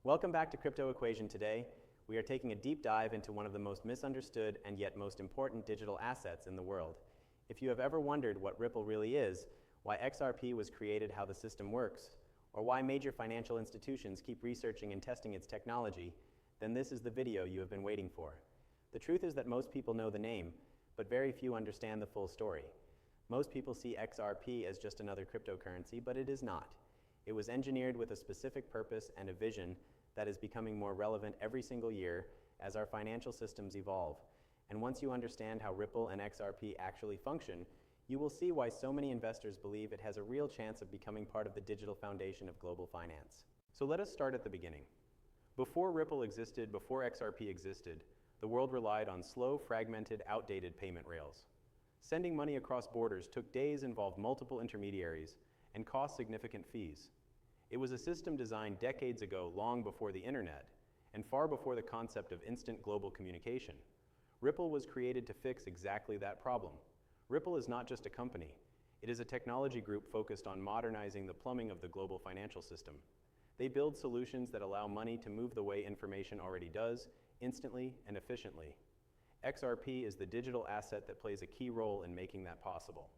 Welcome back to Crypto Equation. Today, we are taking a deep dive into one of the most misunderstood and yet most important digital assets in the world. If you have ever wondered what Ripple really is, why XRP was created, how the system works, or why major financial institutions keep researching and testing its technology, then this is the video you have been waiting for. The truth is that most people know the name, but very few understand the full story. Most people see XRP as just another cryptocurrency, but it is not. It was engineered with a specific purpose and a vision that is becoming more relevant every single year as our financial systems evolve. And once you understand how Ripple and XRP actually function, you will see why so many investors believe it has a real chance of becoming part of the digital foundation of global finance. So let us start at the beginning. Before Ripple existed, before XRP existed, the world relied on slow, fragmented, outdated payment rails. Sending money across borders took days, involved multiple intermediaries, and cost significant fees. It was a system designed decades ago, long before the internet, and far before the concept of instant global communication. Ripple was created to fix exactly that problem. Ripple is not just a company. It is a technology group focused on modernizing the plumbing of the global financial system. They build solutions that allow money to move the way information already does, instantly and efficiently. XRP is the digital asset that plays a key role in making that possible.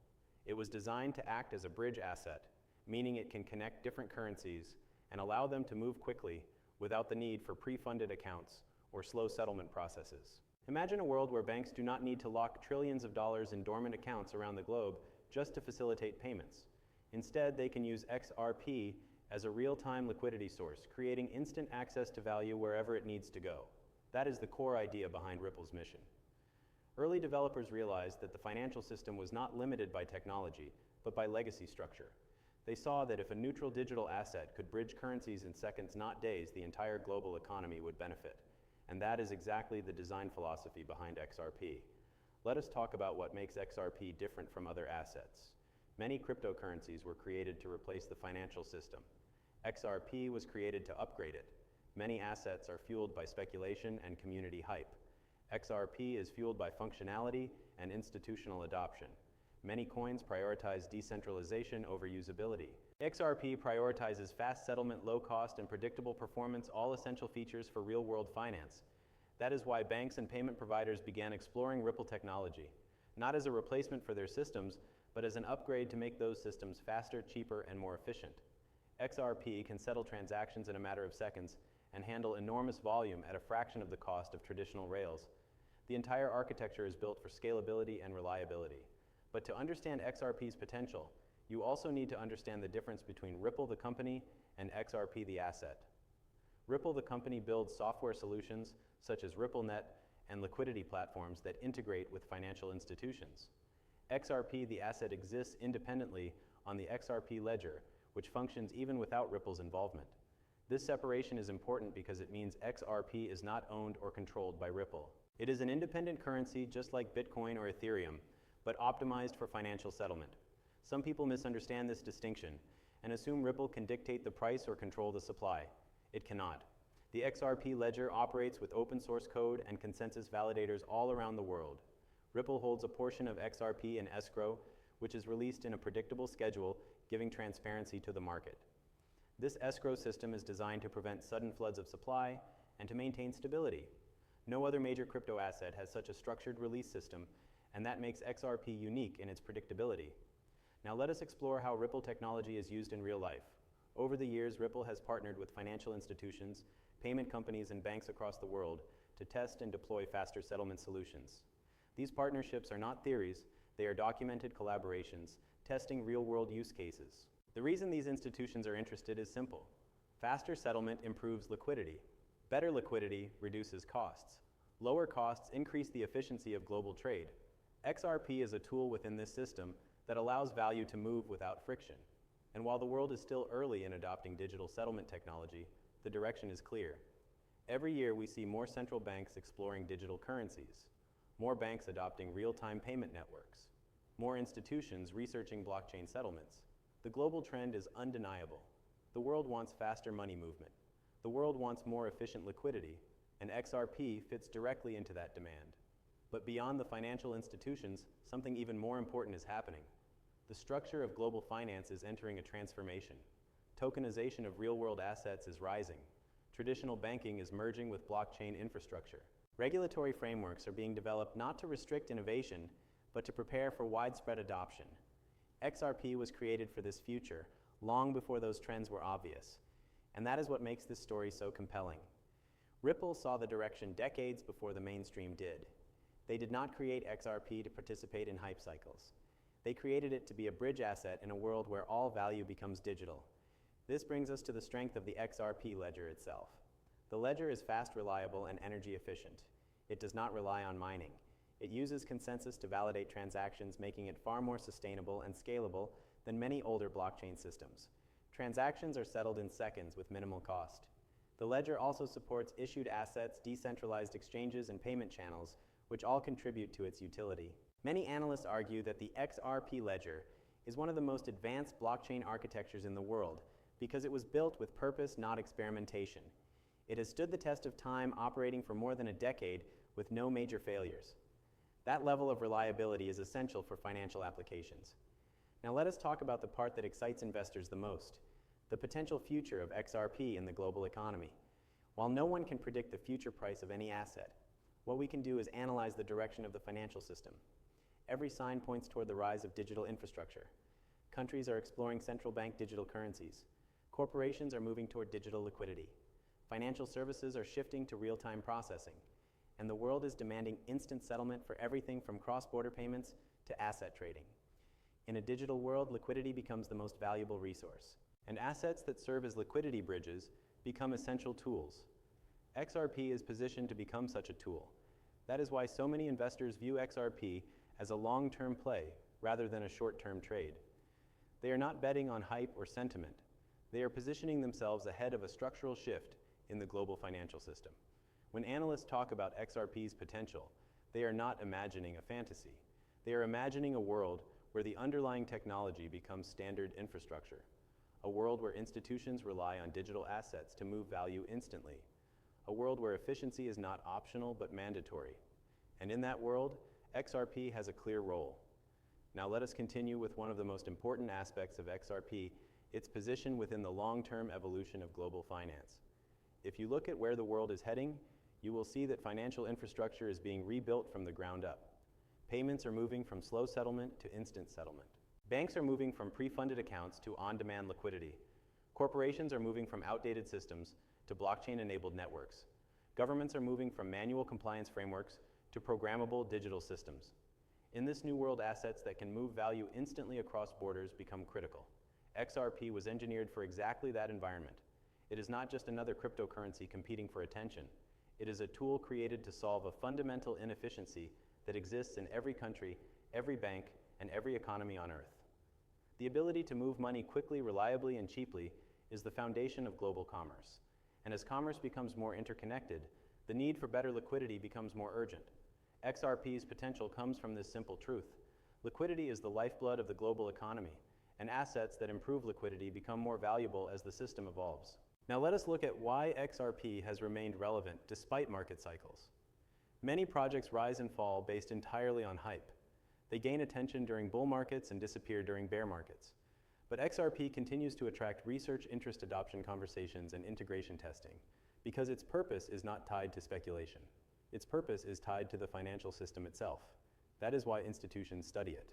It was designed to act as a bridge asset, meaning it can connect different currencies and allow them to move quickly without the need for pre-funded accounts or slow settlement processes. Imagine a world where banks do not need to lock trillions of dollars in dormant accounts around the globe just to facilitate payments. Instead, they can use XRP as a real-time liquidity source, creating instant access to value wherever it needs to go. That is the core idea behind Ripple's mission. Early developers realized that the financial system was not limited by technology, but by legacy structure. They saw that if a neutral digital asset could bridge currencies in seconds, not days, the entire global economy would benefit. And that is exactly the design philosophy behind XRP. Let us talk about what makes XRP different from other assets. Many cryptocurrencies were created to replace the financial system. XRP was created to upgrade it. Many assets are fueled by speculation and community hype. XRP is fueled by functionality and institutional adoption. Many coins prioritize decentralization over usability. XRP prioritizes fast settlement, low cost, and predictable performance, all essential features for real-world finance. That is why banks and payment providers began exploring Ripple technology, not as a replacement for their systems, but as an upgrade to make those systems faster, cheaper, and more efficient. XRP can settle transactions in a matter of seconds and handle enormous volume at a fraction of the cost of traditional rails. The entire architecture is built for scalability and reliability. But to understand XRP's potential, you also need to understand the difference between Ripple the company and XRP the asset. Ripple the company builds software solutions such as RippleNet and liquidity platforms that integrate with financial institutions. XRP the asset exists independently on the XRP Ledger, which functions even without Ripple's involvement. This separation is important because it means XRP is not owned or controlled by Ripple. It is an independent currency just like Bitcoin or Ethereum, but optimized for financial settlement. Some people misunderstand this distinction and assume Ripple can dictate the price or control the supply. It cannot. The XRP Ledger operates with open source code and consensus validators all around the world. Ripple holds a portion of XRP in escrow, which is released in a predictable schedule, giving transparency to the market. This escrow system is designed to prevent sudden floods of supply and to maintain stability. No other major crypto asset has such a structured release system, and that makes XRP unique in its predictability. Now let us explore how Ripple technology is used in real life. Over the years, Ripple has partnered with financial institutions, payment companies, and banks across the world to test and deploy faster settlement solutions. These partnerships are not theories, they are documented collaborations, testing real-world use cases. The reason these institutions are interested is simple. Faster settlement improves liquidity. Better liquidity reduces costs. Lower costs increase the efficiency of global trade. XRP is a tool within this system that allows value to move without friction. And while the world is still early in adopting digital settlement technology, the direction is clear. Every year we see more central banks exploring digital currencies, more banks adopting real-time payment networks, more institutions researching blockchain settlements. The global trend is undeniable. The world wants faster money movement. The world wants more efficient liquidity, and XRP fits directly into that demand. But beyond the financial institutions, something even more important is happening. The structure of global finance is entering a transformation. Tokenization of real-world assets is rising. Traditional banking is merging with blockchain infrastructure. Regulatory frameworks are being developed not to restrict innovation, but to prepare for widespread adoption. XRP was created for this future, long before those trends were obvious. And that is what makes this story so compelling. Ripple saw the direction decades before the mainstream did. They did not create XRP to participate in hype cycles. They created it to be a bridge asset in a world where all value becomes digital. This brings us to the strength of the XRP ledger itself. The ledger is fast, reliable, and energy efficient. It does not rely on mining. It uses consensus to validate transactions, making it far more sustainable and scalable than many older blockchain systems. Transactions are settled in seconds with minimal cost. The ledger also supports issued assets, decentralized exchanges, and payment channels, which all contribute to its utility. Many analysts argue that the XRP ledger is one of the most advanced blockchain architectures in the world because it was built with purpose, not experimentation. It has stood the test of time, operating for more than a decade with no major failures. That level of reliability is essential for financial applications. Now let us talk about the part that excites investors the most, the potential future of XRP in the global economy. While no one can predict the future price of any asset, what we can do is analyze the direction of the financial system. Every sign points toward the rise of digital infrastructure. Countries are exploring central bank digital currencies. Corporations are moving toward digital liquidity. Financial services are shifting to real-time processing. And the world is demanding instant settlement for everything from cross-border payments to asset trading. In a digital world, liquidity becomes the most valuable resource. And assets that serve as liquidity bridges become essential tools. XRP is positioned to become such a tool. That is why so many investors view XRP as a long-term play rather than a short-term trade. They are not betting on hype or sentiment. They are positioning themselves ahead of a structural shift in the global financial system. When analysts talk about XRP's potential, they are not imagining a fantasy. They are imagining a world where the underlying technology becomes standard infrastructure, a world where institutions rely on digital assets to move value instantly, a world where efficiency is not optional but mandatory. And in that world, XRP has a clear role. Now let us continue with one of the most important aspects of XRP, its position within the long-term evolution of global finance. If you look at where the world is heading, you will see that financial infrastructure is being rebuilt from the ground up. Payments are moving from slow settlement to instant settlement. Banks are moving from pre-funded accounts to on-demand liquidity. Corporations are moving from outdated systems to blockchain-enabled networks. Governments are moving from manual compliance frameworks to programmable digital systems. In this new world, assets that can move value instantly across borders become critical. XRP was engineered for exactly that environment. It is not just another cryptocurrency competing for attention. It is a tool created to solve a fundamental inefficiency that exists in every country, every bank, and every economy on Earth. The ability to move money quickly, reliably, and cheaply is the foundation of global commerce. And as commerce becomes more interconnected, the need for better liquidity becomes more urgent. XRP's potential comes from this simple truth. Liquidity is the lifeblood of the global economy, and assets that improve liquidity become more valuable as the system evolves. Now let us look at why XRP has remained relevant despite market cycles. Many projects rise and fall based entirely on hype. They gain attention during bull markets and disappear during bear markets. But XRP continues to attract research, interest, adoption conversations, and integration testing because its purpose is not tied to speculation. Its purpose is tied to the financial system itself. That is why institutions study it.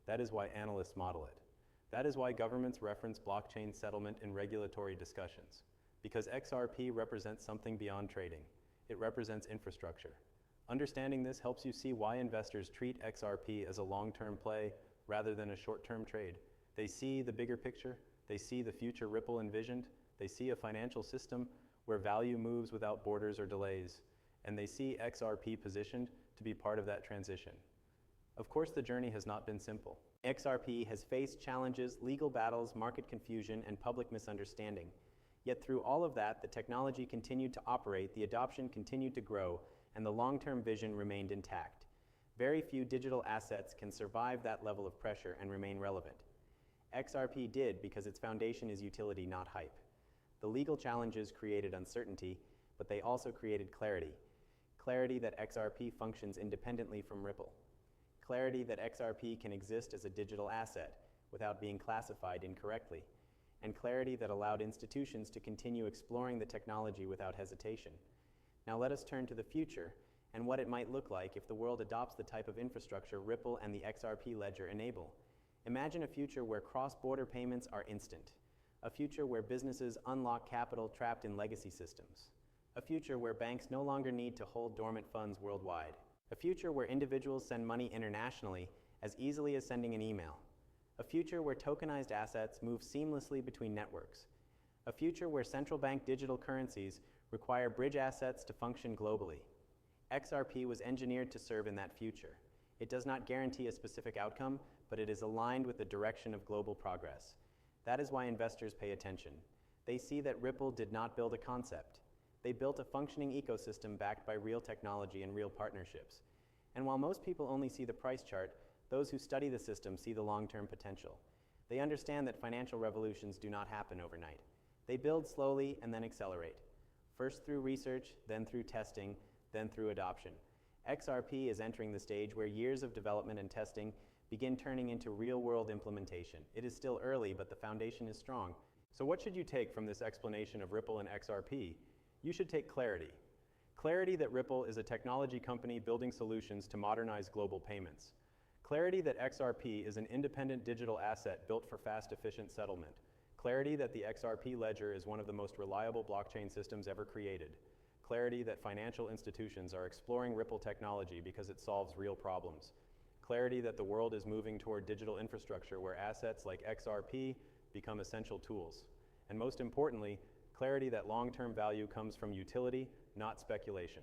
That is why analysts model it. That is why governments reference blockchain settlement in regulatory discussions. Because XRP represents something beyond trading. It represents infrastructure. Understanding this helps you see why investors treat XRP as a long-term play rather than a short-term trade. They see the bigger picture. They see the future Ripple envisioned. They see a financial system where value moves without borders or delays. And they see XRP positioned to be part of that transition. Of course, the journey has not been simple. XRP has faced challenges, legal battles, market confusion, and public misunderstanding. Yet through all of that, the technology continued to operate, the adoption continued to grow, and the long-term vision remained intact. Very few digital assets can survive that level of pressure and remain relevant. XRP did because its foundation is utility, not hype. The legal challenges created uncertainty, but they also created clarity. Clarity that XRP functions independently from Ripple. Clarity that XRP can exist as a digital asset without being classified incorrectly. and clarity that allowed institutions to continue exploring the technology without hesitation. Now let us turn to the future and what it might look like if the world adopts the type of infrastructure Ripple and the XRP Ledger enable. Imagine a future where cross-border payments are instant, a future where businesses unlock capital trapped in legacy systems, a future where banks no longer need to hold dormant funds worldwide, a future where individuals send money internationally as easily as sending an email, a future where tokenized assets move seamlessly between networks, a future where central bank digital currencies require bridge assets to function globally. XRP was engineered to serve in that future. It does not guarantee a specific outcome, but it is aligned with the direction of global progress. That is why investors pay attention. They see that Ripple did not build a concept. They built a functioning ecosystem backed by real technology and real partnerships. And while most people only see the price chart, those who study the system see the long-term potential. They understand that financial revolutions do not happen overnight. They build slowly and then accelerate. First through research, then through testing, then through adoption. XRP is entering the stage where years of development and testing begin turning into real-world implementation. It is still early, but the foundation is strong. So what should you take from this explanation of Ripple and XRP? You should take clarity. Clarity that Ripple is a technology company building solutions to modernize global payments. Clarity that XRP is an independent digital asset built for fast, efficient settlement. Clarity that the XRP Ledger is one of the most reliable blockchain systems ever created. Clarity that financial institutions are exploring Ripple technology because it solves real problems. Clarity that the world is moving toward digital infrastructure where assets like XRP become essential tools. And most importantly, clarity that long-term value comes from utility, not speculation.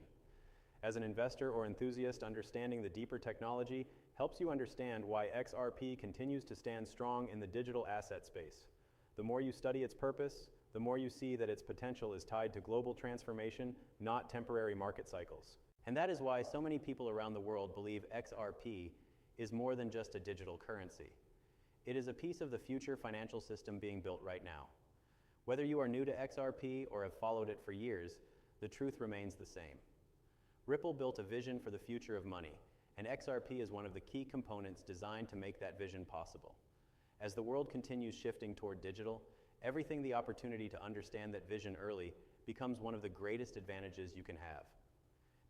As an investor or enthusiast, understanding the deeper technology helps you understand why XRP continues to stand strong in the digital asset space. The more you study its purpose, the more you see that its potential is tied to global transformation, not temporary market cycles. And that is why so many people around the world believe XRP is more than just a digital currency. It is a piece of the future financial system being built right now. Whether you are new to XRP or have followed it for years, the truth remains the same. Ripple built a vision for the future of money, and XRP is one of the key components designed to make that vision possible. As the world continues shifting toward digital, everything the opportunity to understand that vision early becomes one of the greatest advantages you can have.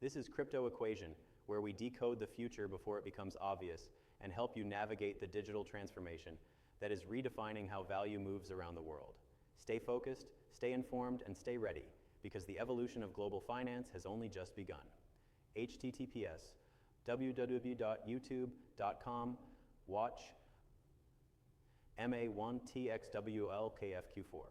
This is Crypto Equation, where we decode the future before it becomes obvious and help you navigate the digital transformation that is redefining how value moves around the world. Stay focused, stay informed, and stay ready, because the evolution of global finance has only just begun. https www.youtube.com watch MA1TXWLKFQ4.